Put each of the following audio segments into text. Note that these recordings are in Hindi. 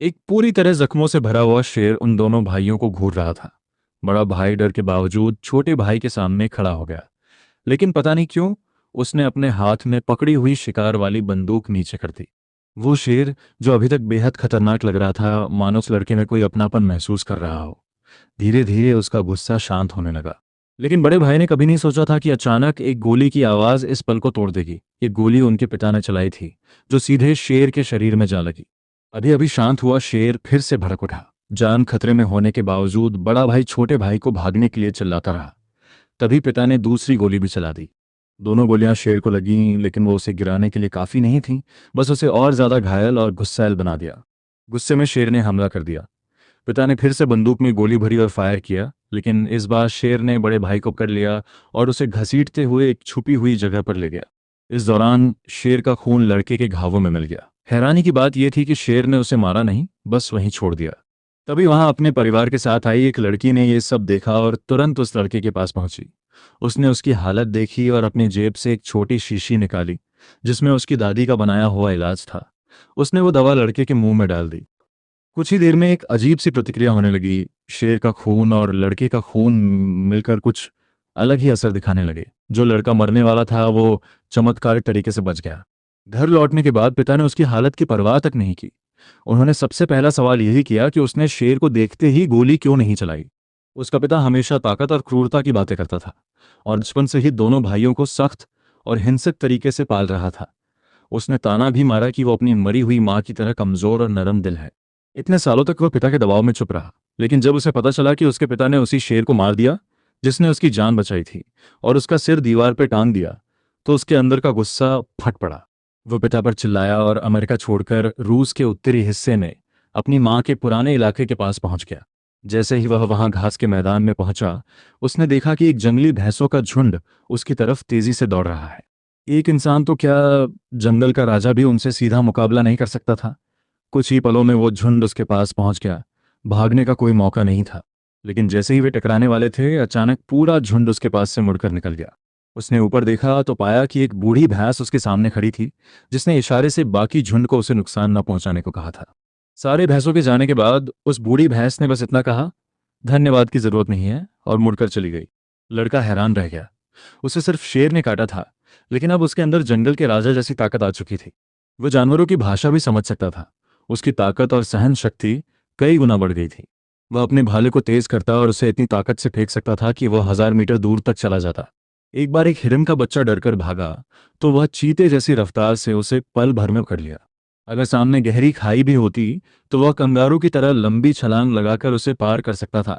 एक पूरी तरह जख्मों से भरा हुआ शेर उन दोनों भाइयों को घूर रहा था। बड़ा भाई डर के बावजूद छोटे भाई के सामने खड़ा हो गया, लेकिन पता नहीं क्यों उसने अपने हाथ में पकड़ी हुई शिकार वाली बंदूक नीचे कर दी। वो शेर, जो अभी तक बेहद खतरनाक लग रहा था, मानो उस लड़के में कोई अपनापन महसूस कर रहा हो, धीरे धीरे उसका गुस्सा शांत होने लगा। लेकिन बड़े भाई ने कभी नहीं सोचा था कि अचानक एक गोली की आवाज इस पल को तोड़ देगी। ये गोली उनके पिता ने चलाई थी, जो सीधे शेर के शरीर में जा लगी। अभी अभी शांत हुआ शेर फिर से भड़क उठा। जान खतरे में होने के बावजूद बड़ा भाई छोटे भाई को भागने के लिए चिल्लाता रहा। तभी पिता ने दूसरी गोली भी चला दी। दोनों गोलियां शेर को लगीं, लेकिन वो उसे गिराने के लिए काफी नहीं थीं, बस उसे और ज्यादा घायल और गुस्सैल बना दिया। गुस्से में शेर ने हमला कर दिया। पिता ने फिर से बंदूक में गोली भरी और फायर किया, लेकिन इस बार शेर ने बड़े भाई को कर लिया और उसे घसीटते हुए एक छुपी हुई जगह पर ले गया। इस दौरान शेर का खून लड़के के घावों में मिल गया। हैरानी की बात यह थी कि शेर ने उसे मारा नहीं, बस वहीं छोड़ दिया। तभी वहां अपने परिवार के साथ आई एक लड़की ने यह सब देखा और तुरंत उस लड़के के पास पहुंची। उसने उसकी हालत देखी और अपनी जेब से एक छोटी शीशी निकाली, जिसमें उसकी दादी का बनाया हुआ इलाज था। उसने वो दवा लड़के के मुंह में डाल दी। कुछ ही देर में एक अजीब सी प्रतिक्रिया होने लगी। शेर का खून और लड़के का खून मिलकर कुछ अलग ही असर दिखाने लगे। जो लड़का मरने वाला था वो चमत्कारिक तरीके से बच गया। घर लौटने के बाद पिता ने उसकी हालत की परवाह तक नहीं की। उन्होंने सबसे पहला सवाल यही किया कि उसने शेर को देखते ही गोली क्यों नहीं चलाई। उसका पिता हमेशा ताकत और क्रूरता की बातें करता था और बचपन से ही दोनों भाइयों को सख्त और हिंसक तरीके से पाल रहा था। उसने ताना भी मारा कि वो अपनी मरी हुई माँ की तरह कमजोर और नरम दिल है। इतने सालों तक वह पिता के दबाव में चुप रहा, लेकिन जब उसे पता चला कि उसके पिता ने उसी शेर को मार दिया जिसने उसकी जान बचाई थी और उसका सिर दीवार पर टांग दिया, तो उसके अंदर का गुस्सा फट पड़ा। वो पिता पर चिल्लाया और अमेरिका छोड़कर रूस के उत्तरी हिस्से में अपनी माँ के पुराने इलाके के पास पहुंच गया। जैसे ही वह वहां घास के मैदान में पहुंचा, उसने देखा कि एक जंगली भैंसों का झुंड उसकी तरफ तेजी से दौड़ रहा है। एक इंसान तो क्या, जंगल का राजा भी उनसे सीधा मुकाबला नहीं कर सकता था। कुछ ही पलों में वो झुंड उसके पास पहुंच गया। भागने का कोई मौका नहीं था, लेकिन जैसे ही वे टकराने वाले थे, अचानक पूरा झुंड उसके पास से मुड़कर निकल गया। उसने ऊपर देखा तो पाया कि एक बूढ़ी भैंस उसके सामने खड़ी थी, जिसने इशारे से बाकी झुंड को उसे नुकसान न पहुंचाने को कहा था। सारे भैंसों के जाने के बाद उस बूढ़ी भैंस ने बस इतना कहा, धन्यवाद की जरूरत नहीं है, और मुड़कर चली गई। लड़का हैरान रह गया। उसे सिर्फ शेर ने काटा था, लेकिन अब उसके अंदर जंगल के राजा जैसी ताकत आ चुकी थी। वह जानवरों की भाषा भी समझ सकता था। उसकी ताकत और सहन शक्ति कई गुना बढ़ गई थी। वह अपने भाले को तेज करता और उसे इतनी ताकत से फेंक सकता था कि वह 1000 मीटर दूर तक चला जाता। एक बार एक हिरन का बच्चा डरकर भागा तो वह चीते जैसी रफ्तार से उसे पल भर में पकड़ लिया। अगर सामने गहरी खाई भी होती तो वह कंगारू की तरह लंबी छलांग लगाकर उसे पार कर सकता था।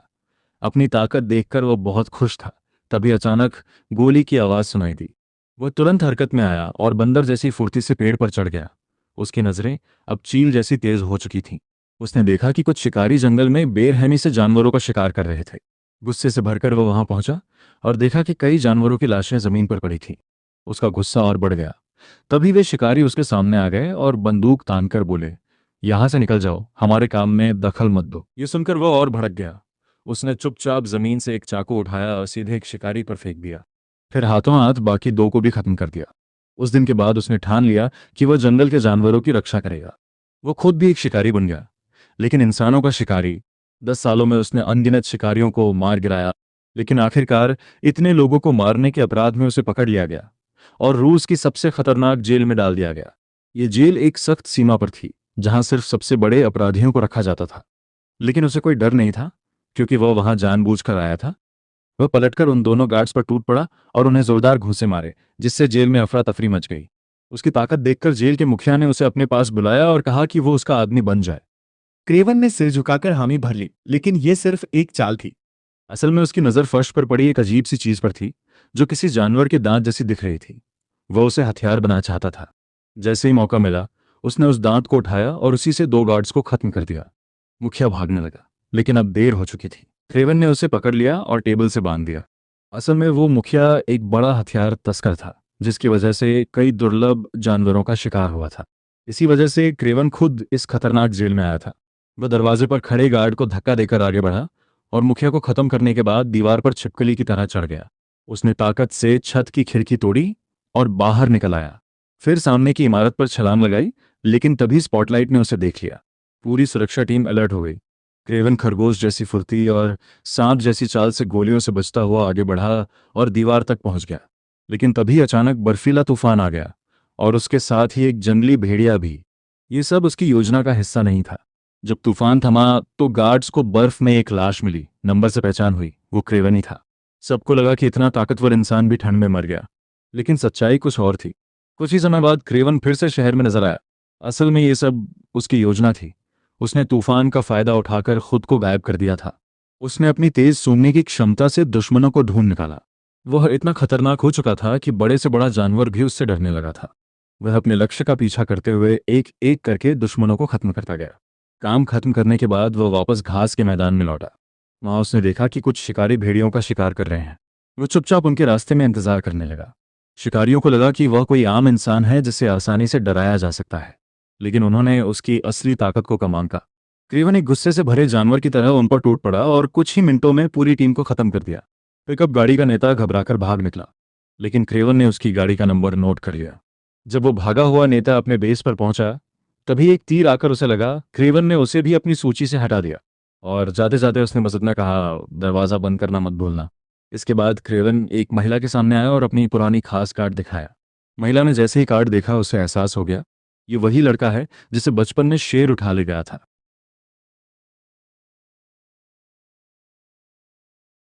अपनी ताकत देखकर वह बहुत खुश था। तभी अचानक गोली की आवाज सुनाई दी। वह तुरंत हरकत में आया और बंदर जैसी फुर्ती से पेड़ पर चढ़ गया। उसकी नजरें अब चील जैसी तेज हो चुकी थीं। उसने देखा कि कुछ शिकारी जंगल में बेरहमी से जानवरों का शिकार कर रहे थे। गुस्से से भरकर वह वहां पहुंचा और देखा कि कई जानवरों की लाशें जमीन पर पड़ी थीं। उसका गुस्सा और बढ़ गया। तभी वे शिकारी उसके सामने आ गए और बंदूक तानकर बोले, यहां से निकल जाओ, हमारे काम में दखल मत दो। ये सुनकर वह और भड़क गया। उसने चुपचाप जमीन से एक चाकू उठाया और सीधे एक शिकारी पर फेंक दिया। फिर हाथों हाथ बाकी दो को भी खत्म कर दिया। उस दिन के बाद उसने ठान लिया कि वह जंगल के जानवरों की रक्षा करेगा। वो खुद भी एक शिकारी बन गया, लेकिन इंसानों का शिकारी। 10 सालों में उसने अनगिनत शिकारियों को मार गिराया, लेकिन आखिरकार इतने लोगों को मारने के अपराध में उसे पकड़ लिया गया और रूस की सबसे खतरनाक जेल में डाल दिया गया। ये जेल एक सख्त सीमा पर थी, जहां सिर्फ सबसे बड़े अपराधियों को रखा जाता था। लेकिन उसे कोई डर नहीं था, क्योंकि वह वहां जानबूझकर आया था। वह पलटकर उन दोनों गार्ड्स पर टूट पड़ा और उन्हें जोरदार घूंसे मारे, जिससे जेल में अफरा तफरी मच गई। उसकी ताकत देखकर जेल के मुखिया ने उसे अपने पास बुलाया और कहा कि वो उसका आदमी बन जाए। क्रेवन ने सिर झुकाकर हामी भर ली, लेकिन यह सिर्फ एक चाल थी। असल में उसकी नजर फर्श पर पड़ी एक अजीब सी चीज पर थी, जो किसी जानवर के दांत जैसी दिख रही थी। वह उसे हथियार बनाना चाहता था। जैसे ही मौका मिला, उसने उस दांत को उठाया और उसी से 2 गार्ड्स को खत्म कर दिया। मुखिया भागने लगा, लेकिन अब देर हो चुकी थी। क्रेवन ने उसे पकड़ लिया और टेबल से बांध दिया। असल में वो मुखिया एक बड़ा हथियार तस्कर था, जिसकी वजह से कई दुर्लभ जानवरों का शिकार हुआ था। इसी वजह से क्रेवन खुद इस खतरनाक जेल में आया था। वह दरवाजे पर खड़े गार्ड को धक्का देकर आगे बढ़ा और मुखिया को खत्म करने के बाद दीवार पर छिपकली की तरह चढ़ गया। उसने ताकत से छत की खिड़की तोड़ी और बाहर निकल आया। फिर सामने की इमारत पर छलांग लगाई, लेकिन तभी स्पॉटलाइट ने उसे देख लिया। पूरी सुरक्षा टीम अलर्ट हो गई। क्रेवन खरगोश जैसी फुर्ती और सांप जैसी चाल से गोलियों से बचता हुआ आगे बढ़ा और दीवार तक पहुंच गया। लेकिन तभी अचानक बर्फीला तूफान आ गया और उसके साथ ही एक जंगली भेड़िया भी। ये सब उसकी योजना का हिस्सा नहीं था। जब तूफान थमा तो गार्ड्स को बर्फ में एक लाश मिली। नंबर से पहचान हुई, वो क्रेवन ही था। सबको लगा कि इतना ताकतवर इंसान भी ठंड में मर गया, लेकिन सच्चाई कुछ और थी। कुछ ही समय बाद क्रेवन फिर से शहर में नजर आया। असल में ये सब उसकी योजना थी। उसने तूफान का फायदा उठाकर खुद को गायब कर दिया था। उसने अपनी तेज सूंघने की क्षमता से दुश्मनों को ढूंढ निकाला। वह इतना खतरनाक हो चुका था कि बड़े से बड़ा जानवर भी उससे डरने लगा था। वह अपने लक्ष्य का पीछा करते हुए एक एक करके दुश्मनों को खत्म करता गया। काम खत्म करने के बाद वह वापस घास के मैदान में लौटा। वहां उसने देखा कि कुछ शिकारी भेड़ियों का शिकार कर रहे हैं। वो चुपचाप उनके रास्ते में इंतजार करने लगा। शिकारियों को लगा कि वह कोई आम इंसान है जिसे आसानी से डराया जा सकता है, लेकिन उन्होंने उसकी असली ताकत को कम आंका। क्रेवन एक गुस्से से भरे जानवर की तरह उन पर टूट पड़ा और कुछ ही मिनटों में पूरी टीम को खत्म कर दिया। पिकअप गाड़ी का नेता घबराकर भाग निकला, लेकिन क्रेवन ने उसकी गाड़ी का नंबर नोट कर लिया। जब वो भागा हुआ नेता अपने बेस पर पहुंचा, तभी एक तीर आकर उसे लगा। क्रेवन ने उसे भी अपनी सूची से हटा दिया और जाते जाते उसने बस इतना कहा, दरवाज़ा बंद करना मत भूलना। इसके बाद क्रेवन एक महिला के सामने आया और अपनी पुरानी खास कार्ड दिखाया। महिला ने जैसे ही कार्ड देखा, उसे एहसास हो गया ये वही लड़का है जिसे बचपन में शेर उठा ले गया था।